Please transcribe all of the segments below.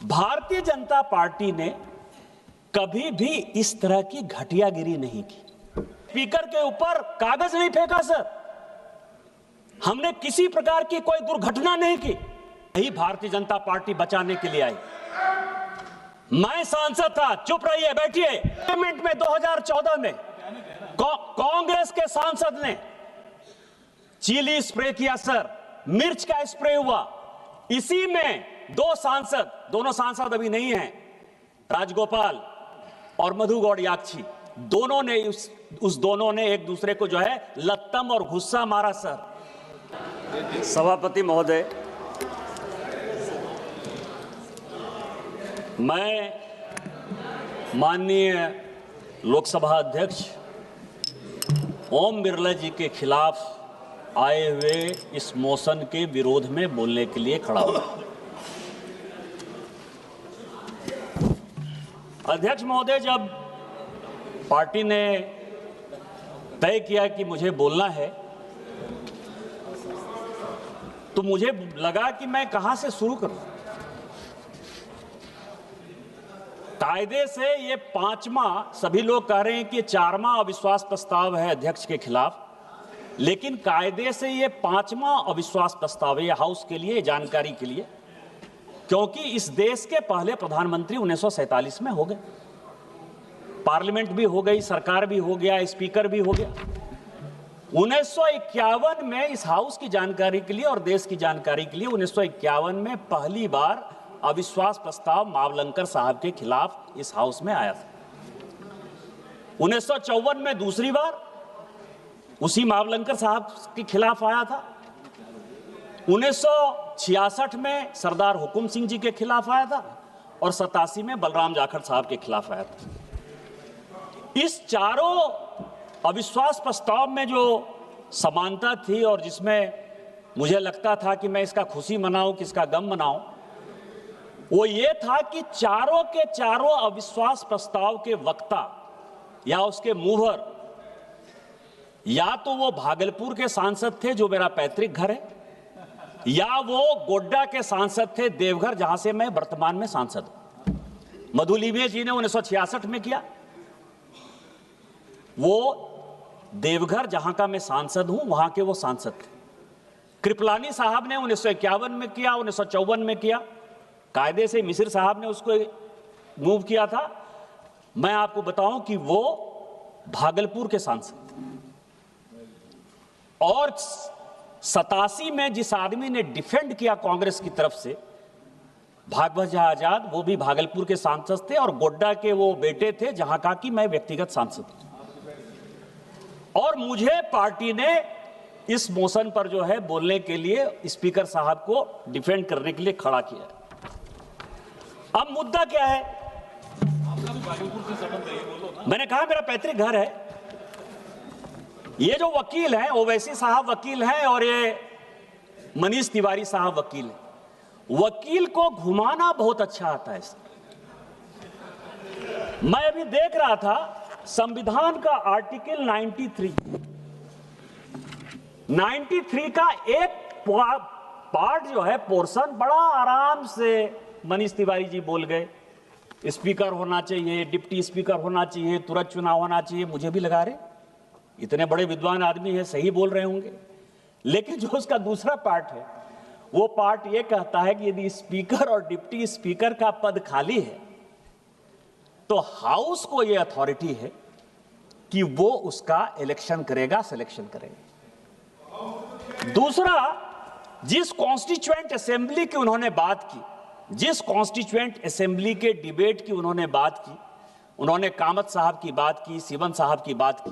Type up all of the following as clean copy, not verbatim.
Bharatiya Janata party ने कभी भी इस तरह की घटियागिरी नहीं की। स्पीकर के ऊपर कागज नहीं फेंका सर, हमने किसी प्रकार की कोई दुर्घटना नहीं की। यही भारतीय जनता पार्टी बचाने के लिए आई। मैं सांसद था, चुप रहिए, बैठिए। पार्लियामेंट में 2014 में कांग्रेस के सांसद ने चिली स्प्रे किया सर, मिर्च का स्प्रे हुआ। इसी में दोनों सांसद अभी नहीं हैं, राजगोपाल और मधु गौड़ याक्षी, दोनों ने एक दूसरे को जो है लत्तम और गुस्सा मारा सर। सभापति महोदय, मैं माननीय लोकसभा अध्यक्ष ओम बिरला जी के खिलाफ आए हुए इस मोशन के विरोध में बोलने के लिए खड़ा हुआ। अध्यक्ष महोदय, जब पार्टी ने तय किया कि मुझे बोलना है तो मुझे लगा कि मैं कहां से शुरू करूं। कायदे से ये पांचवा, सभी लोग कह रहे हैं कि 4वां अविश्वास प्रस्ताव है अध्यक्ष के खिलाफ, लेकिन कायदे से ये 5वां अविश्वास प्रस्ताव है हाउस के लिए, जानकारी के लिए, क्योंकि इस देश के पहले प्रधानमंत्री 1947 में हो गए, पार्लियामेंट भी हो गई, सरकार भी हो गया, स्पीकर भी हो गया। 1951 में इस हाउस की जानकारी के लिए और देश की जानकारी के लिए 1951 में पहली बार अविश्वास प्रस्ताव मावलंकर साहब के खिलाफ इस हाउस में आया था। 1954 में दूसरी बार उसी मावलंकर साहब के खिलाफ आया था। 1966 में सरदार हुकुम सिंह जी के खिलाफ आया था और 87 में बलराम जाखड़ साहब के खिलाफ आया था। इस चारों अविश्वास प्रस्ताव में जो समानता थी और जिसमें मुझे लगता था कि मैं इसका खुशी मनाऊं कि इसका गम मनाऊं, वो ये था कि चारों के चारों अविश्वास प्रस्ताव के वक्ता या उसके मूवर या तो वो भागलपुर के सांसद थे जो मेरा पैतृक घर है, या वो गोड्डा के सांसद थे देवघर, जहां से मैं वर्तमान में सांसद हूं। मधु लीबिया जी ने 1966 में किया, वो देवघर जहां का मैं सांसद हूं वहां के वो सांसद थे। कृपलानी साहब ने 1951 में किया, 1954 में किया, कायदे से मिसिर साहब ने उसको मूव किया था। मैं आपको बताऊं कि वो भागलपुर के सांसद थे। और 87 में जिस आदमी ने डिफेंड किया कांग्रेस की तरफ से, भागवत आजाद, वो भी भागलपुर के सांसद थे और गोड्डा के वो बेटे थे जहां का कि मैं व्यक्तिगत सांसद हूं। और मुझे पार्टी ने इस मोशन पर जो है बोलने के लिए स्पीकर साहब को डिफेंड करने के लिए खड़ा किया। अब मुद्दा क्या है? मैंने कहा मेरा पैतृक घर है। ये जो वकील हैं, ओवैसी साहब वकील हैं और ये मनीष तिवारी साहब वकील हैं। वकील को घुमाना बहुत अच्छा आता है। मैं अभी देख रहा था संविधान का आर्टिकल 93 का एक पार्ट जो है, पोर्शन, बड़ा आराम से मनीष तिवारी जी बोल गए। स्पीकर होना चाहिए, डिप्टी स्पीकर होना चाहिए, तुरंत चुनाव होना चाहिए। मुझे भी लगा रहे इतने बड़े विद्वान आदमी है, सही बोल रहे होंगे। लेकिन जो उसका दूसरा पार्ट है, वो पार्ट ये कहता है कि यदि स्पीकर और डिप्टी स्पीकर का पद खाली है तो हाउस को ये अथॉरिटी है कि वो उसका इलेक्शन करेगा, सिलेक्शन करेगा। दूसरा, जिस कॉन्स्टिट्यूएंट असेंबली की उन्होंने बात की, जिस कॉन्स्टिट्यूएंट असेंबली के डिबेट की उन्होंने बात की, उन्होंने कामत साहब की बात की, सिवन साहब की बात की,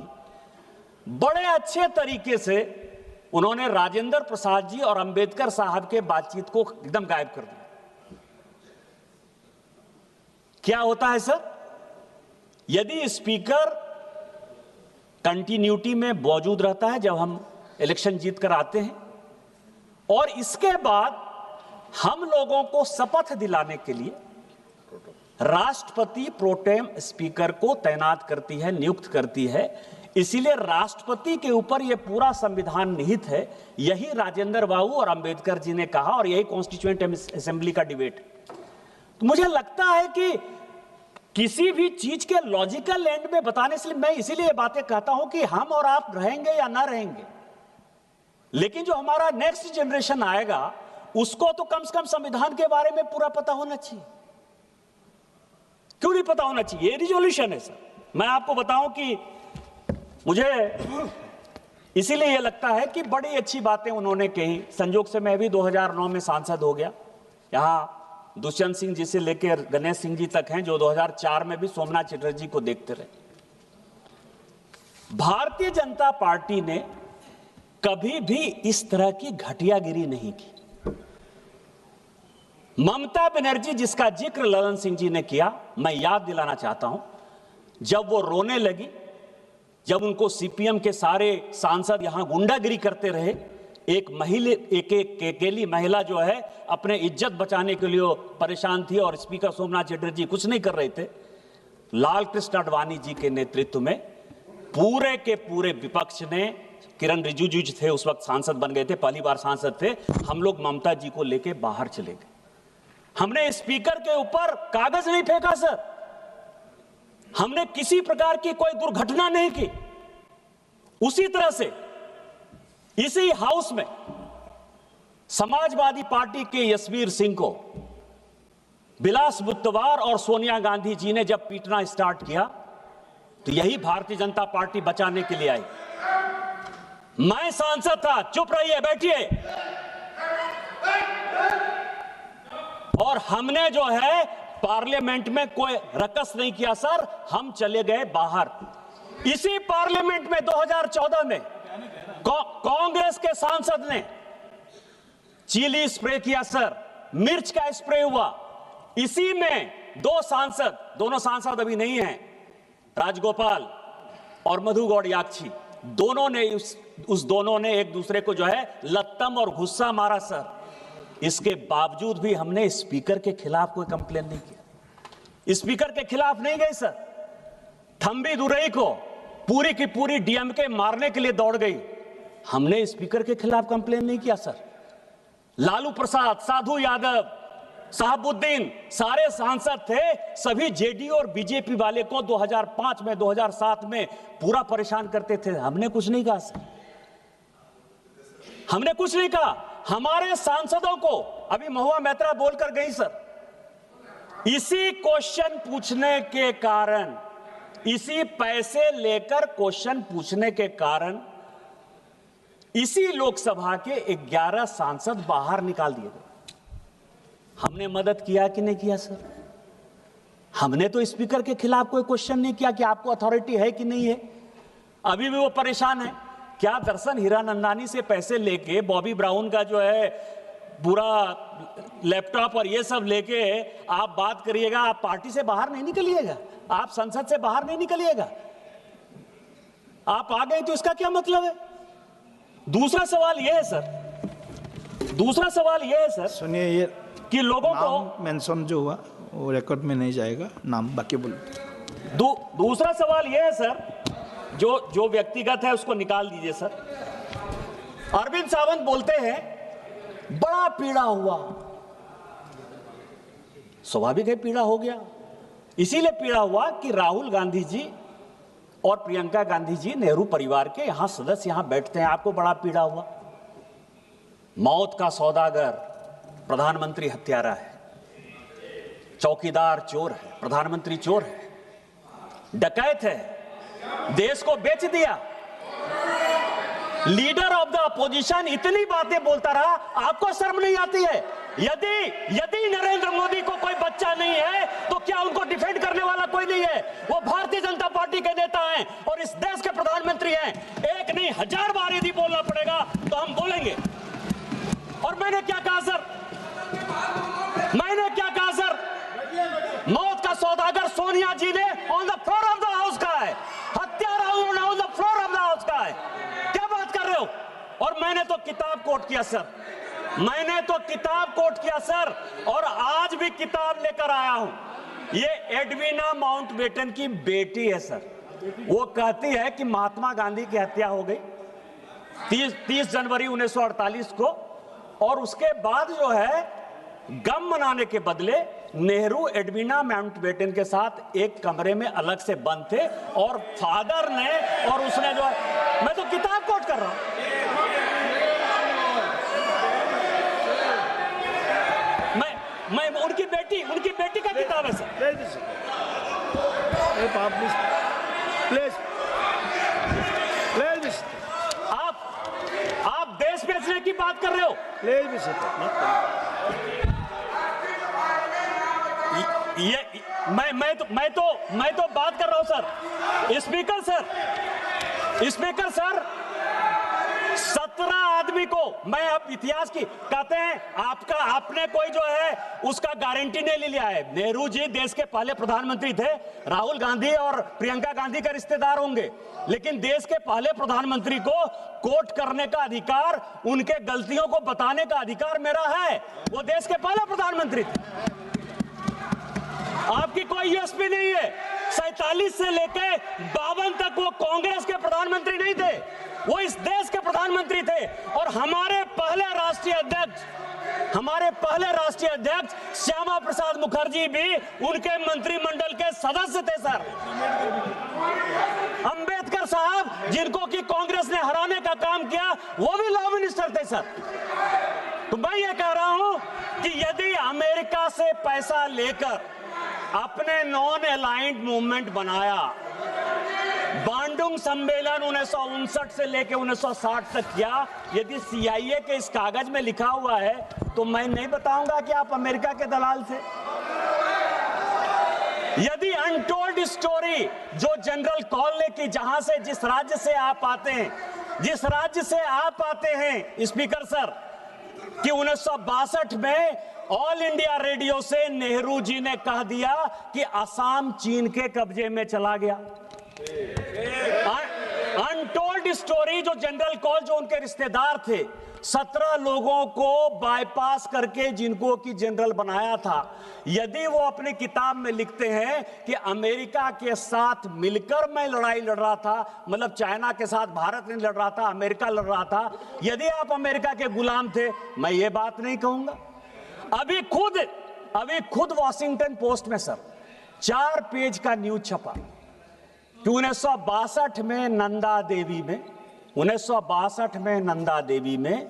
बड़े अच्छे तरीके से उन्होंने राजेंद्र प्रसाद जी और अंबेडकर साहब के बातचीत को एकदम गायब कर दिया। क्या होता है सर? यदि स्पीकर कंटिन्यूटी में मौजूद रहता है जब हम इलेक्शन जीत कर आते हैं, और इसके बाद हम लोगों को शपथ दिलाने के लिए राष्ट्रपति प्रोटेम स्पीकर को तैनात करती है, नियुक्त करती है। इसीलिए राष्ट्रपति के ऊपर यह पूरा संविधान निहित है। यही राजेंद्र बाबू और अंबेडकर जी ने कहा और यही कॉन्स्टिट्यूएंट असेंबली का डिबेट। तो मुझे लगता है कि किसी भी चीज के लॉजिकल एंड में बताने से मैं इसीलिए बातें कहता हूं कि हम और आप रहेंगे या ना रहेंगे, लेकिन जो हमारा नेक्स्ट जनरेशन आएगा उसको तो कम से कम संविधान के बारे में पूरा पता होना चाहिए। क्यों नहीं पता होना चाहिए? ये रिजोल्यूशन है सर। मैं आपको बताऊं कि मुझे इसीलिए यह लगता है कि बड़ी अच्छी बातें उन्होंने कही। संजोग से मैं भी 2009 में सांसद हो गया। यहां दुष्यंत सिंह जी से लेकर गणेश सिंह जी तक हैं जो 2004 में भी सोमनाथ चटर्जी को देखते रहे। भारतीय जनता पार्टी ने कभी भी इस तरह की घटियागिरी नहीं की। ममता बनर्जी जिसका जिक्र ललन सिंह जी ने किया, मैं याद दिलाना चाहता हूं, जब वो रोने लगी, जब उनको सीपीएम के सारे सांसद यहां गुंडागिरी करते रहे, एक अकेली महिला जो है अपने इज्जत बचाने के लिए परेशान थी और स्पीकर सोमनाथ चटर्जी कुछ नहीं कर रहे थे, लाल कृष्ण आडवाणी जी के नेतृत्व में पूरे के पूरे विपक्ष ने, किरण रिजिजू जी थे उस वक्त सांसद बन गए थे, पहली बार सांसद थे, हम लोग ममता जी को लेके बाहर चले गए। हमने स्पीकर के ऊपर कागज नहीं फेंका सर, हमने किसी प्रकार की कोई दुर्घटना नहीं की। उसी तरह से इसी हाउस में समाजवादी पार्टी के यशवीर सिंह को बिलास बुद्धवार और सोनिया गांधी जी ने जब पीटना स्टार्ट किया तो यही भारतीय जनता पार्टी बचाने के लिए आई। मैं सांसद था, चुप रहिए, बैठिए, और हमने जो है पार्लियामेंट में कोई रकस नहीं किया सर, हम चले गए बाहर। इसी पार्लियामेंट में 2014 में कांग्रेस के सांसद ने चिली स्प्रे किया सर, मिर्च का स्प्रे हुआ। इसी में दोनों सांसद अभी नहीं हैं, राजगोपाल और मधु गौड़याक्षी, दोनों ने एक दूसरे को जो है लत्तम और गुस्सा मारा सर। इसके बावजूद भी हमने स्पीकर के खिलाफ कोई कंप्लेन नहीं किया, स्पीकर के खिलाफ नहीं गए सर। थंबी दुरई को पूरी की पूरी डीएमके मारने के लिए दौड़ गई, हमने स्पीकर के खिलाफ कंप्लेन नहीं किया सर। लालू प्रसाद, साधु यादव, साहबुद्दीन सारे सांसद थे, सभी जेडीयू और बीजेपी वाले को 2005 में 2007 में पूरा परेशान करते थे, हमने कुछ नहीं कहा सर, हमने कुछ नहीं कहा। हमारे सांसदों को अभी महुआ मैत्रा बोलकर गई सर, इसी क्वेश्चन पूछने के कारण, इसी पैसे लेकर क्वेश्चन पूछने के कारण इसी लोकसभा के 11 सांसद बाहर निकाल दिए गए। हमने मदद किया कि नहीं किया सर? हमने तो स्पीकर के खिलाफ कोई क्वेश्चन नहीं किया कि आपको अथॉरिटी है कि नहीं है। अभी भी वो परेशान है। क्या दर्शन हीरानंदानी से पैसे लेके, बॉबी ब्राउन का जो है पूरा लैपटॉप और ये सब लेके आप बात करिएगा, आप पार्टी से बाहर नहीं निकलिएगा, आप संसद से बाहर नहीं निकलिएगा, आप आ गए तो इसका क्या मतलब है? दूसरा सवाल यह है सर, दूसरा सवाल यह है सर, सुनिए, ये कि लोगों को मेंशन जो हुआ वो रिकॉर्ड में नहीं जाएगा, नाम बाकी बोलो। दूसरा सवाल यह है सर, जो व्यक्तिगत है उसको निकाल दीजिए सर। अरविंद सावंत बोलते हैं बड़ा पीड़ा हुआ, स्वाभाविक है पीड़ा हो गया, इसीलिए पीड़ा हुआ कि राहुल गांधी जी और प्रियंका गांधी जी नेहरू परिवार के यहां सदस्य यहां बैठते हैं, आपको बड़ा पीड़ा हुआ। मौत का सौदागर प्रधानमंत्री हत्यारा है, चौकीदार चोर है, प्रधानमंत्री चोर है, डकैत है, देश को बेच दिया, लीडर ऑफ द अपोजिशन इतनी बातें बोलता रहा, आपको शर्म नहीं आती है? यदि नरेंद्र मोदी को कोई बच्चा नहीं है तो क्या उनको डिफेंड करने वाला कोई नहीं है? वो भारतीय जनता पार्टी के नेता हैं और इस देश के प्रधानमंत्री हैं। एक नहीं 1000 बार यदि बोलना पड़ेगा तो हम बोलेंगे। और मैंने क्या कहा सर? मैंने क्या कहा सर? मौत का सौदागर सोनिया जी ने on the floor of the house कहा है, हत्यारा उन्होंने on the floor of the house कहा है। क्या बात कर रहे हो? और मैंने तो किताब कोट किया सर, मैंने तो किताब कोट किया सर, और आज भी किताब लेकर आया हूं। ये एडविना माउंटबेटन की बेटी है सर, वो कहती है कि महात्मा गांधी की हत्या हो गई 30 जनवरी 1948 को, और उसके बाद जो है गम मनाने के बदले नेहरू एडविना माउंटबेटन के साथ एक कमरे में अलग से बंद थे और फादर ने और उसने जो, मैं तो किताब कोट कर रहा हूं, मैं उनकी बेटी का किताब है सर। आप देश बेचने की बात कर रहे हो। मैं तो बात कर रहा हूं सर। स्पीकर सर 17 आदमी को, मैं अब इतिहास की कहते हैं, आपने कोई जो है उसका गारंटी नहीं लिया है। नेहरू जी देश के पहले प्रधानमंत्री थे, राहुल गांधी और प्रियंका गांधी का रिश्तेदार होंगे, लेकिन देश के पहले प्रधानमंत्री को कोट करने का अधिकार, उनके गलतियों को बताने का अधिकार मेरा है। वो देश के पहले प्रधानमंत्री थे। आपकी कोई यूएसपी नहीं है। 47 से लेके 52 तक वो कांग्रेस के प्रधानमंत्री नहीं थे, वो इस देश के प्रधानमंत्री थे। और हमारे पहले राष्ट्रीय अध्यक्ष श्यामा प्रसाद मुखर्जी भी उनके मंत्रिमंडल के सदस्य थे सर। अंबेडकर साहब, जिनको कि कांग्रेस ने हराने का काम किया, वो भी लॉ मिनिस्टर थे सर। तो मैं ये कह रहा हूं कि यदि अमेरिका से पैसा लेकर अपने नॉन अलाइंड मूवमेंट बनाया, बांडुंग सम्मेलन 1959 से लेकर 1960 तक किया, यदि CIA के इस कागज में लिखा हुआ है तो मैं नहीं बताऊंगा कि आप अमेरिका के दलाल थे। यदि अनटोल्ड स्टोरी जो जनरल कॉल ने की, जहां से जिस राज्य से आप आते हैं स्पीकर सर, कि 1962 में ऑल इंडिया रेडियो से नेहरू जी ने कह दिया कि असम चीन के कब्जे में चला गया। अनटोल्ड स्टोरी जो जनरल कॉल, जो उनके रिश्तेदार थे, 17 लोगों को बाईपास करके जिनको कि जनरल बनाया था, यदि वो अपनी किताब में लिखते हैं कि अमेरिका के साथ मिलकर मैं लड़ाई लड़ रहा था, मतलब चाइना के साथ भारत नहीं लड़ रहा था, अमेरिका लड़ रहा था, यदि आप अमेरिका के गुलाम थे, मैं ये बात नहीं कहूंगा। अभी खुद वॉशिंगटन पोस्ट में सर 4 पेज का न्यूज छपा कि 1962 में नंदा देवी में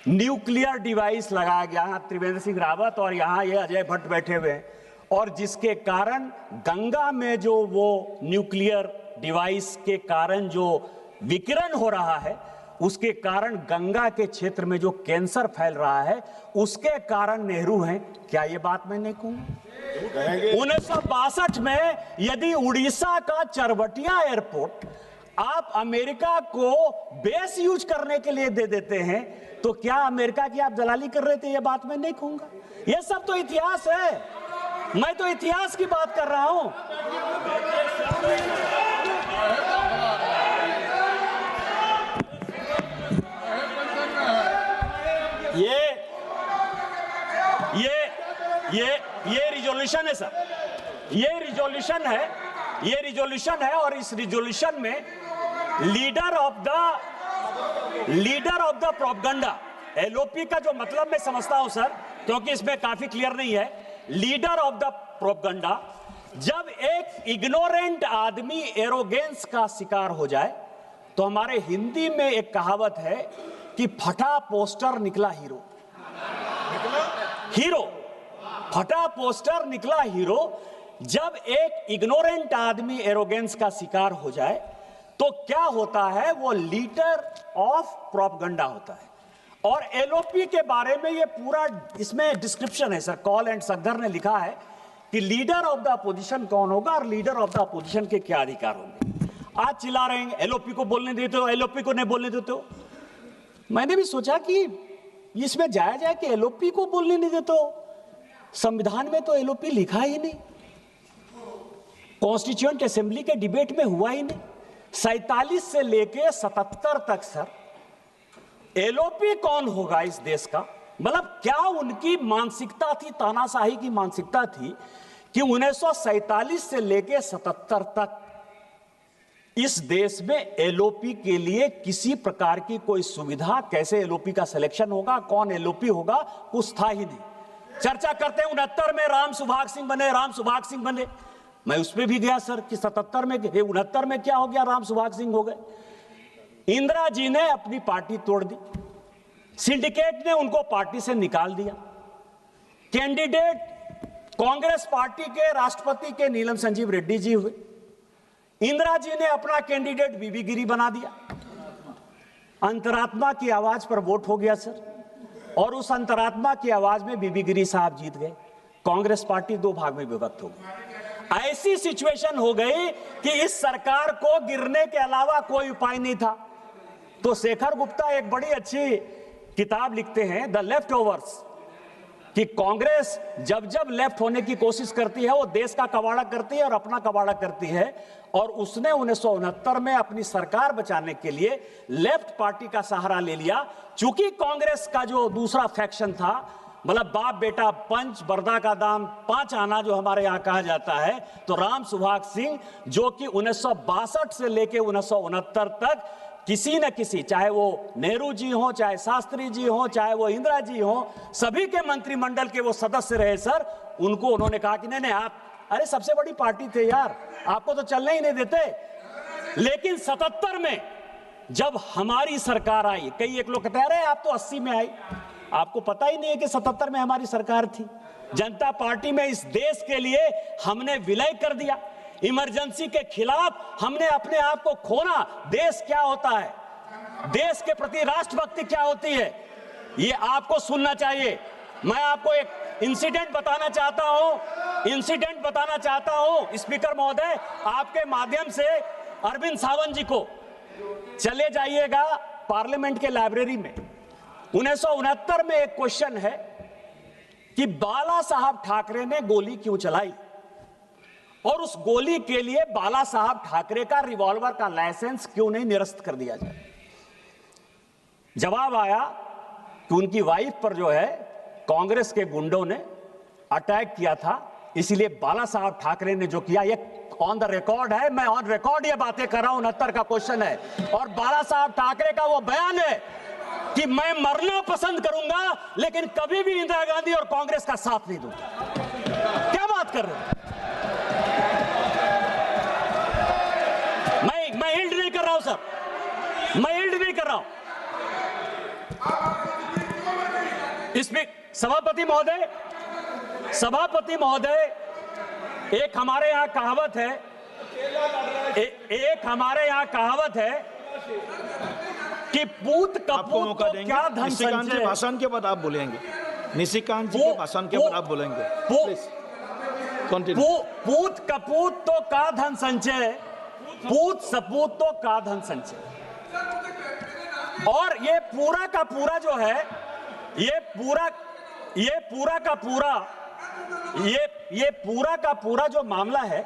न्यूक्लियर डिवाइस लगाया गया। यहाँ त्रिवेंद्र सिंह रावत और यहाँ ये अजय भट्ट बैठे हुए हैं, और जिसके कारण गंगा में जो वो न्यूक्लियर डिवाइस के कारण जो विकिरण हो रहा है, उसके कारण गंगा के क्षेत्र में जो कैंसर फैल रहा है, उसके कारण नेहरू हैं। क्या ये बात मैं नहीं कहूंगा? 1962 में यदि उड़ीसा का चरवटिया एयरपोर्ट आप अमेरिका को बेस यूज करने के लिए दे देते हैं, तो क्या अमेरिका की आप दलाली कर रहे थे? ये बात मैं नहीं कहूंगा। ये सब तो इतिहास है, मैं तो इतिहास की बात कर रहा हूं। ये रिजोल्यूशन है सर, ये रिजोल्यूशन है और इस रिजोल्यूशन में leader of the propaganda, LOP का जो मतलब मैं समझता हूं सर, क्योंकि इसमें काफी क्लियर नहीं है, लीडर ऑफ द प्रोपगंडा, जब एक इग्नोरेंट आदमी एरोगेंस का शिकार हो जाए, तो हमारे हिंदी में एक कहावत है कि फटा पोस्टर निकला हीरो, फटा पोस्टर निकला हीरो। जब एक इग्नोरेंट आदमी एरोगेंस का शिकार हो जाए तो क्या होता है? वो लीडर ऑफ प्रोपगंडा होता है। और LOP के बारे में ये पूरा इसमें डिस्क्रिप्शन है सर, कॉल एंड सगदर ने लिखा है कि लीडर ऑफ द अपोजिशन कौन होगा और लीडर ऑफ द अपोजिशन के क्या अधिकार होंगे। आज चिल्ला रहे हैं LOP को बोलने देते हो, LOP को नहीं बोलने देते हो। मैंने भी सोचा कि इसमें जायज है कि LOP को बोलने नहीं देते हो। संविधान में तो LOP लिखा ही नहीं, कॉन्स्टिट्यूएंट असेंबली के डिबेट में हुआ ही नहीं। 47 से लेके 77 तक सर LOP कौन होगा इस देश का? मतलब क्या उनकी मानसिकता थी, तानाशाही की मानसिकता थी कि 1947 से लेके 77 तक इस देश में LOP के लिए किसी प्रकार की कोई सुविधा, कैसे LOP का सिलेक्शन होगा, कौन LOP होगा, कुछ था ही नहीं। चर्चा करते हैं 69 में राम सुभाग सिंह बने, राम सुभाग सिंह बने। मैं उसमें भी गया सर कि 77 में 69 में क्या हो गया, राम सुभाग सिंह हो गए। इंदिरा जी ने अपनी पार्टी तोड़ दी, सिंडिकेट ने उनको पार्टी से निकाल दिया। कैंडिडेट कांग्रेस पार्टी के राष्ट्रपति के नीलम संजीव रेड्डी जी हुए। इंदिरा जी ने अपना कैंडिडेट बीबी गिरी बना दिया। अंतरात्मा की आवाज पर वोट हो गया सर, और उस अंतरात्मा की आवाज में बीबी गिरी साहब जीत गए। कांग्रेस पार्टी दो भाग में विभक्त हो गई। ऐसी सिचुएशन हो गई कि इस सरकार को गिरने के अलावा कोई उपाय नहीं था। तो शेखर गुप्ता एक बड़ी अच्छी किताब लिखते हैं, द लेफ्ट ओवर्स, कि कांग्रेस जब जब लेफ्ट होने की कोशिश करती है वो देश का कबाड़ा करती है और अपना कबाड़ा करती है। और उसने 1969 में अपनी सरकार बचाने के लिए लेफ्ट पार्टी का सहारा ले लिया। चूंकि कांग्रेस का जो दूसरा फैक्शन था, मतलब बाप बेटा पंच, बरदा का दाम 5 आना जो हमारे यहां कहा जाता है, तो राम सुभाग सिंह जो कि 1962 से लेकर 1969 तक किसी न किसी, चाहे वो नेहरू जी हो, चाहे शास्त्री जी हो, चाहे वो इंदिरा जी हो, सभी के मंत्रिमंडल के वो सदस्य रहे सर। उनको उन्होंने कहा कि नहीं नहीं आप, अरे सबसे बड़ी पार्टी थे यार, आपको तो चलने ही नहीं देते। लेकिन 77 में जब हमारी सरकार आई, कई एक लोग कहते हैं अरे आप तो 80 में आई, आपको पता ही नहीं है कि 77 में हमारी सरकार थी। जनता पार्टी में इस देश के लिए हमने विलय कर दिया। इमरजेंसी के खिलाफ हमने अपने आप को खोना। देश क्या होता है, देश के प्रति राष्ट्रभक्ति क्या होती है, ये आपको सुनना चाहिए। मैं आपको एक इंसिडेंट बताना चाहता हूं स्पीकर महोदय, आपके माध्यम से अरविंद सावंत जी को, चले जाइएगा पार्लियामेंट के लाइब्रेरी में। 1969 में एक क्वेश्चन है कि बाला साहब ठाकरे ने गोली क्यों चलाई, और उस गोली के लिए बाला साहब ठाकरे का रिवॉल्वर का लाइसेंस क्यों नहीं निरस्त कर दिया जाए। जवाब आया कि उनकी वाइफ पर जो है कांग्रेस के गुंडों ने अटैक किया था, इसलिए बाला साहब ठाकरे ने जो किया, ये ऑन द रिकॉर्ड है, मैं ऑन रिकॉर्ड ये बातें कर रहा हूं, 69 का क्वेश्चन है। और बाला साहब ठाकरे का वो बयान है कि मैं मरना पसंद करूंगा लेकिन कभी भी इंदिरा गांधी और कांग्रेस का साथ नहीं दूंगा। क्या बात कर रहे हैं? मैं हिल्ड नहीं कर रहा हूं सर, मैं हिल्ड नहीं कर रहा हूं। इसमें सभापति महोदय, एक हमारे यहां कहावत है, कि पूत कपूत तो क्या धन संचय। भाषण के बाद आप बोलेंगे, निशिकांत जी के भाषण के बाद आप बोलेंगे। पूत कपूत तो का धन संचय, पूत सपूत तो का धन संचय। और ये पूरा का पूरा जो है, ये पूरा का पूरा जो मामला है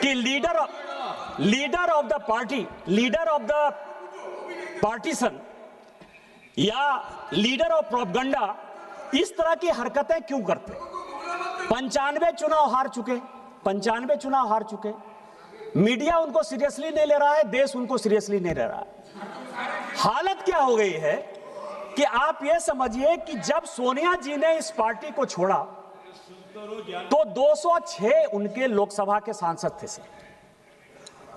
कि leader of the party, leader of the partition या लीडर ऑफ प्रोपगंडा इस तरह की हरकतें क्यों करते? 95 चुनाव हार चुके, मीडिया उनको सीरियसली नहीं ले रहा है, देश उनको सीरियसली नहीं ले रहा है। हालत क्या हो गई है कि आप ये समझिए कि जब सोनिया जी ने इस पार्टी को छोड़ा तो 206 उनके लोकसभा के सांसद थे सर।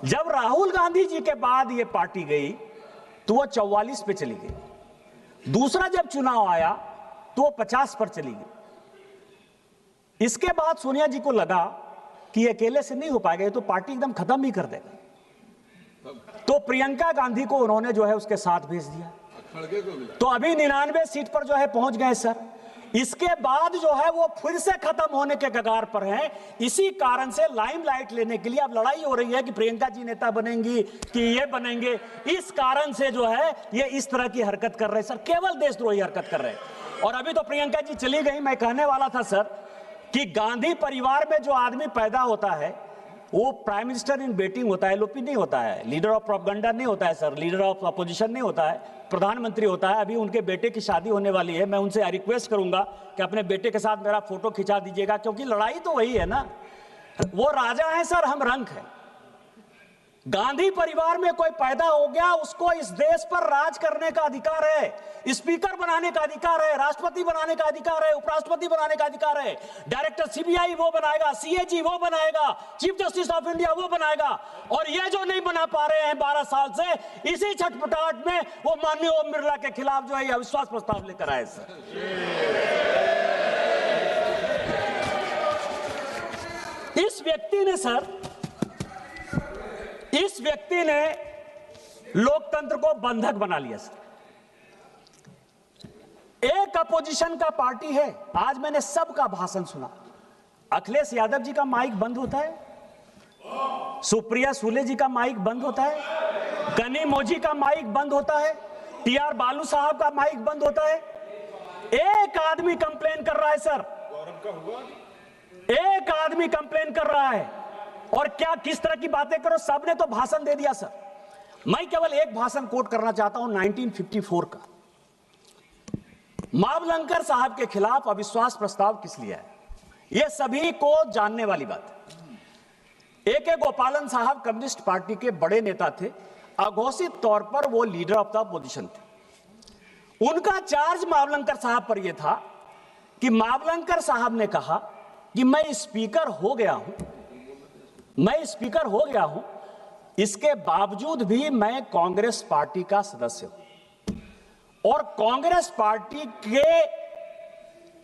जब राहुल गांधी जी के बाद ये पार्टी गई तो वो 44 पे चली गई। दूसरा जब चुनाव आया तो वो 50 पर चली गई। इसके बाद सोनिया जी को लगा कि अकेले से नहीं हो पाएगा, तो पार्टी एकदम खत्म ही कर देगा, तो प्रियंका गांधी को उन्होंने जो है उसके साथ भेज दिया। तो अभी 99 सीट पर जो है पहुंच गए सर। इसके बाद जो है वो फिर से खत्म होने के कगार पर हैं। इसी कारण से लाइमलाइट लेने के लिए अब लड़ाई हो रही है कि प्रियंका जी नेता बनेंगी कि ये बनेंगे। इस कारण से जो है ये इस तरह की हरकत कर रहे हैं सर, केवल देशद्रोही हरकत कर रहे हैं। और अभी तो प्रियंका जी चली गई, मैं कहने वाला था सर कि गांधी परिवार में जो आदमी पैदा होता है वो प्राइम मिनिस्टर इन वेटिंग होता है, एलओपी नहीं होता है, लीडर ऑफ प्रोपगेंडा नहीं होता है सर, लीडर ऑफ अपोजिशन नहीं होता है, प्रधानमंत्री होता है। अभी उनके बेटे की शादी होने वाली है, मैं उनसे रिक्वेस्ट करूंगा कि अपने बेटे के साथ मेरा फोटो खिंचा दीजिएगा, क्योंकि लड़ाई तो वही है ना। वो राजा है सर, हम रंक हैं। गांधी परिवार में कोई पैदा हो गया, उसको इस देश पर राज करने का अधिकार है, स्पीकर बनाने का अधिकार है, राष्ट्रपति बनाने का अधिकार है, उपराष्ट्रपति बनाने का अधिकार है, डायरेक्टर सीबीआई वो बनाएगा, सीएजी वो बनाएगा, चीफ जस्टिस ऑफ इंडिया वो बनाएगा। और ये जो नहीं बना पा रहे हैं 12 साल से, इसी छटपटाहट में वो माननीय ओम बिरला के खिलाफ जो है अविश्वास प्रस्ताव लेकर आए सर। इस व्यक्ति ने लोकतंत्र को बंधक बना लिया सर। एक अपोजिशन का पार्टी है, आज मैंने सबका भाषण सुना, अखिलेश यादव जी का माइक बंद होता है, सुप्रिया सुले जी का माइक बंद होता है, गनी मोजी का माइक बंद होता है, टीआर बालू साहब का माइक बंद होता है। एक आदमी कंप्लेन कर रहा है सर, एक आदमी कंप्लेन कर रहा है। और क्या किस तरह की बातें करो, सबने तो भाषण दे दिया सर। मैं केवल एक भाषण कोट करना चाहता हूं 1954 का। मावलंकर साहब के खिलाफ अविश्वास प्रस्ताव किस लिए है, यह सभी को जानने वाली बात है। ए.के. गोपालन साहब कम्युनिस्ट पार्टी के बड़े नेता थे, अघोषित तौर पर वो लीडर ऑफ द अपोजिशन थे। उनका चार्ज मावलंकर साहब पर यह था कि मावलंकर साहब ने कहा कि मैं स्पीकर हो गया हूं, इसके बावजूद भी मैं कांग्रेस पार्टी का सदस्य हूं और कांग्रेस पार्टी के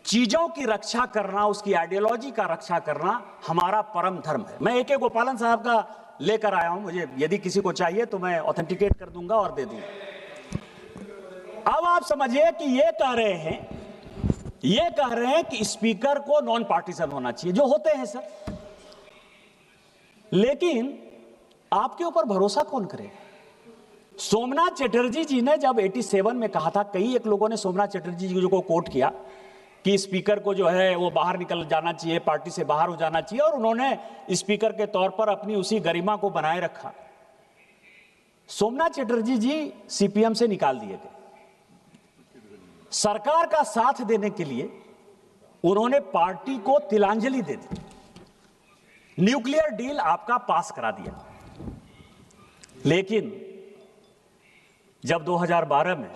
चीजों की रक्षा करना, उसकी आइडियोलॉजी का रक्षा करना हमारा परम धर्म है। मैं ए.के. गोपालन साहब का लेकर आया हूं, मुझे यदि किसी को चाहिए तो मैं ऑथेंटिकेट कर दूंगा और दे दूंगा। अब आप समझिए कि ये कह रहे हैं कि स्पीकर को नॉन पार्टीसन होना चाहिए, जो होते हैं सर। लेकिन आपके ऊपर भरोसा कौन करेगा? सोमनाथ चटर्जी जी ने जब 87 में कहा था, कई एक लोगों ने सोमनाथ चटर्जी जी को कोट किया कि स्पीकर को जो है वो बाहर निकल जाना चाहिए, पार्टी से बाहर हो जाना चाहिए, और उन्होंने स्पीकर के तौर पर अपनी उसी गरिमा को बनाए रखा। सोमनाथ चटर्जी जी सीपीएम से निकाल दिए गए। सरकार का साथ देने के लिए उन्होंने पार्टी को तिलांजलि दे दी, न्यूक्लियर डील आपका पास करा दिया। लेकिन जब 2012 में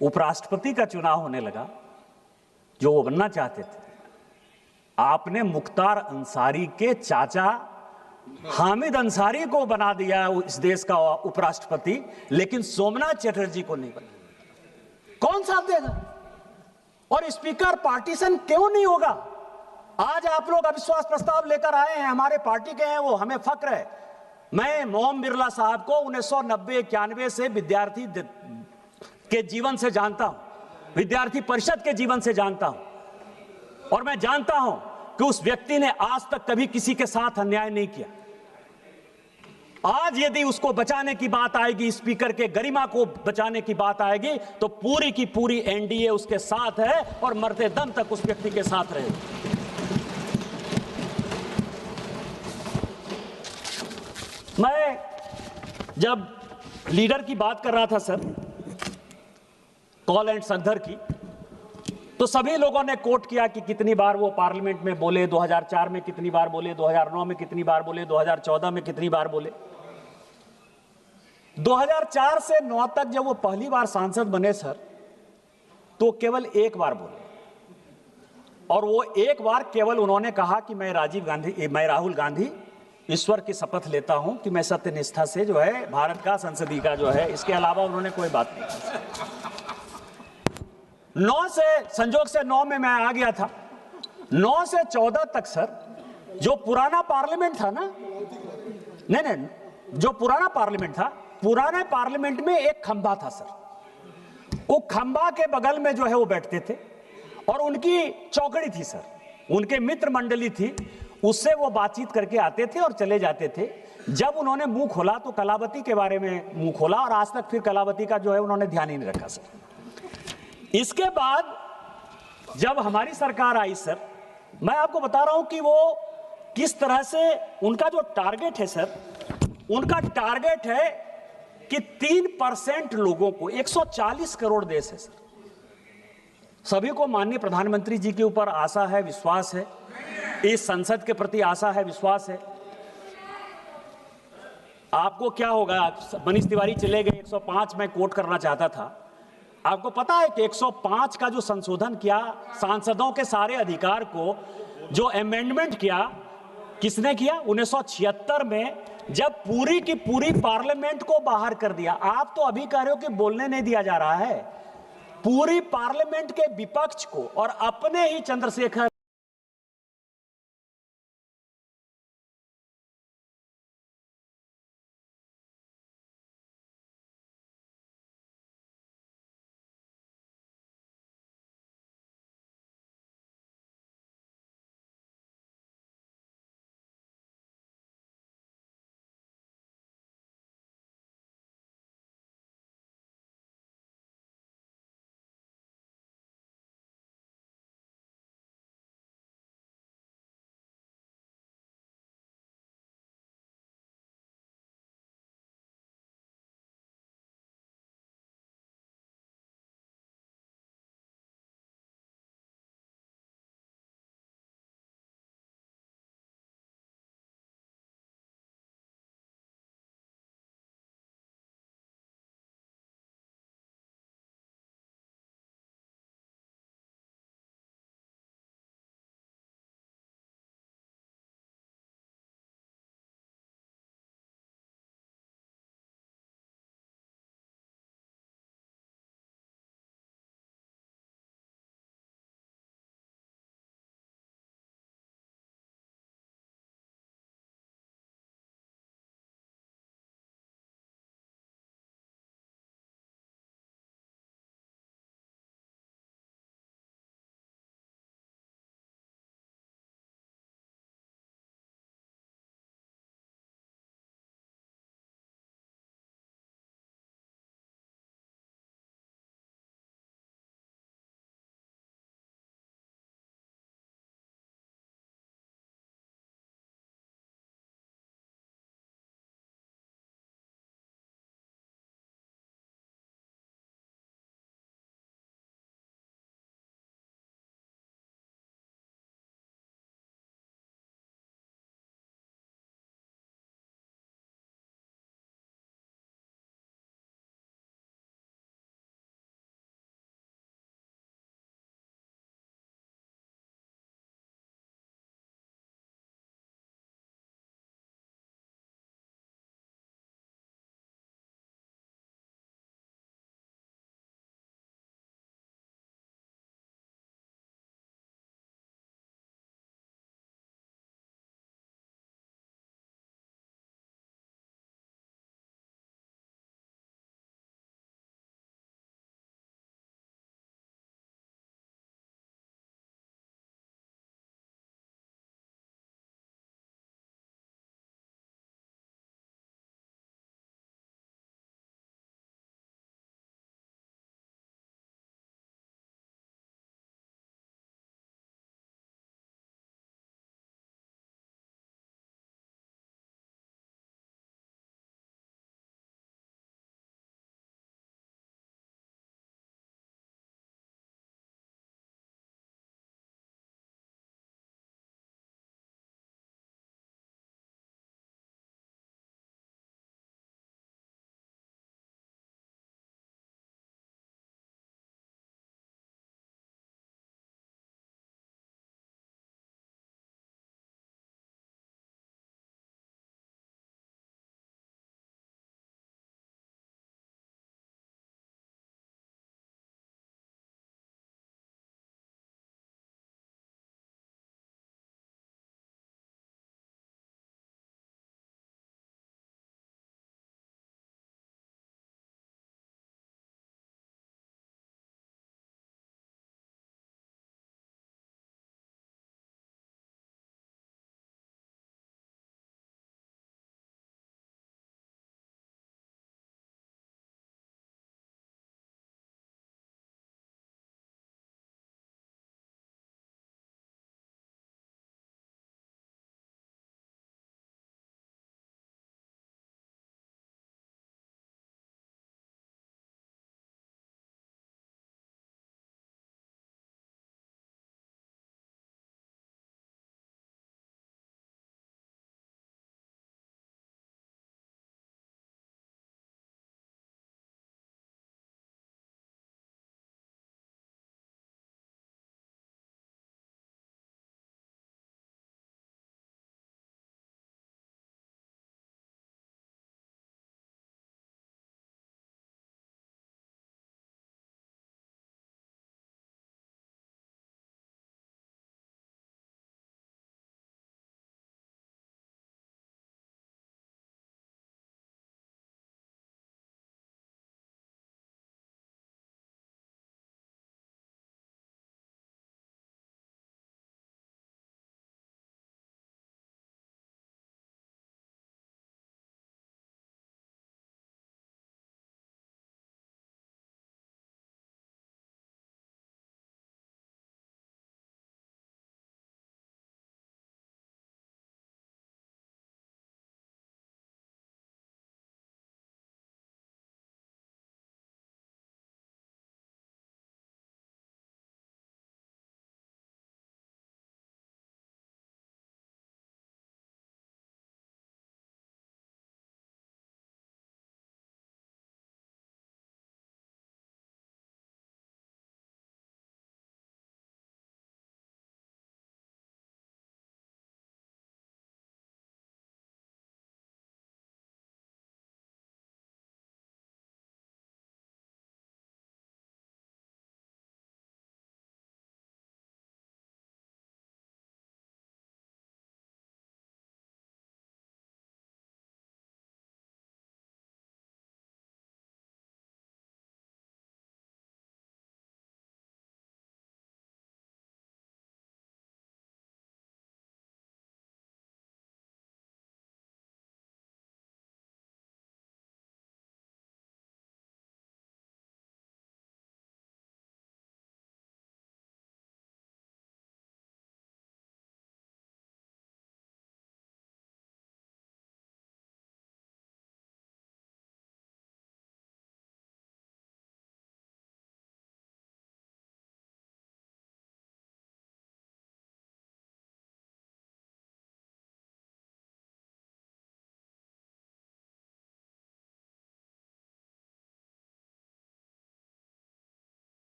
उपराष्ट्रपति का चुनाव होने लगा, जो वो बनना चाहते थे, आपने मुख्तार अंसारी के चाचा हामिद अंसारी को बना दिया इस देश का उपराष्ट्रपति, लेकिन सोमनाथ चटर्जी को नहीं बना। कौन साथ देगा? और स्पीकर पार्टीशन क्यों नहीं होगा? आज आप लोग अविश्वास प्रस्ताव लेकर आए हैं, हमारे पार्टी के हैं वो, हमें फक्र है। मैं ओम बिरला साहब को 1990-91 से विद्यार्थी के जीवन से जानता हूं, विद्यार्थी परिषद के जीवन से जानता हूं, और मैं जानता हूं कि उस व्यक्ति ने आज तक कभी किसी के साथ अन्याय नहीं किया। आज यदि उसको बचाने की बात आएगी, स्पीकर के गरिमा को बचाने की बात आएगी, तो पूरी की पूरी एनडीए उसके साथ है और मरते दम तक उस व्यक्ति के साथ रहेगी। मैं जब लीडर की बात कर रहा था सर, कॉल एंड संदर की, तो सभी लोगों ने कोट किया कि कितनी बार वो पार्लियामेंट में बोले, 2004 में कितनी बार बोले, 2009 में कितनी बार बोले, 2014 में कितनी बार बोले। 2004 से 9 तक जब वो पहली बार सांसद बने सर, तो केवल एक बार बोले, और वो एक बार केवल उन्होंने कहा कि मैं राहुल गांधी ईश्वर की शपथ लेता हूं कि मैं सत्य निष्ठा से जो है भारत का संसदीय का जो है, इसके अलावा उन्होंने कोई बात नहीं की। 9 से संजोग से 9 में मैं आ गया था। 9 से 14 तक सर, जो पुराना पार्लियामेंट था ना, नहीं, जो पुराना पार्लियामेंट था, पुराने पार्लियामेंट में एक खंबा था सर। वो खंबा के बगल में जो है वो बैठते थे, और उनकी चौकड़ी थी सर, उनके मित्र मंडली थी, उससे वो बातचीत करके आते थे और चले जाते थे। जब उन्होंने मुंह खोला तो कलावती के बारे में मुंह खोला, और आज तक फिर कलावती का जो है उन्होंने ध्यान ही नहीं रखा सर। इसके बाद जब हमारी सरकार आई सर, मैं आपको बता रहा हूं कि वो किस तरह से उनका जो टारगेट है सर, उनका टारगेट है कि 3% लोगों को, 140 करोड़ देश है सर, सभी को माननीय प्रधानमंत्री जी के ऊपर आशा है, विश्वास है, इस संसद के प्रति आशा है, विश्वास है। आपको क्या होगा, मनीष तिवारी चले गए, 105 में कोट करना चाहता था। आपको पता है कि 105 का जो संशोधन किया, सांसदों के सारे अधिकार को जो अमेंडमेंट किया, किसने किया? 1976 में, जब पूरी की पूरी पार्लियामेंट को बाहर कर दिया। आप तो अभी कह रहे हो कि बोलने नहीं दिया जा रहा है। पूरी पार्लियामेंट के विपक्ष को और अपने ही चंद्रशेखर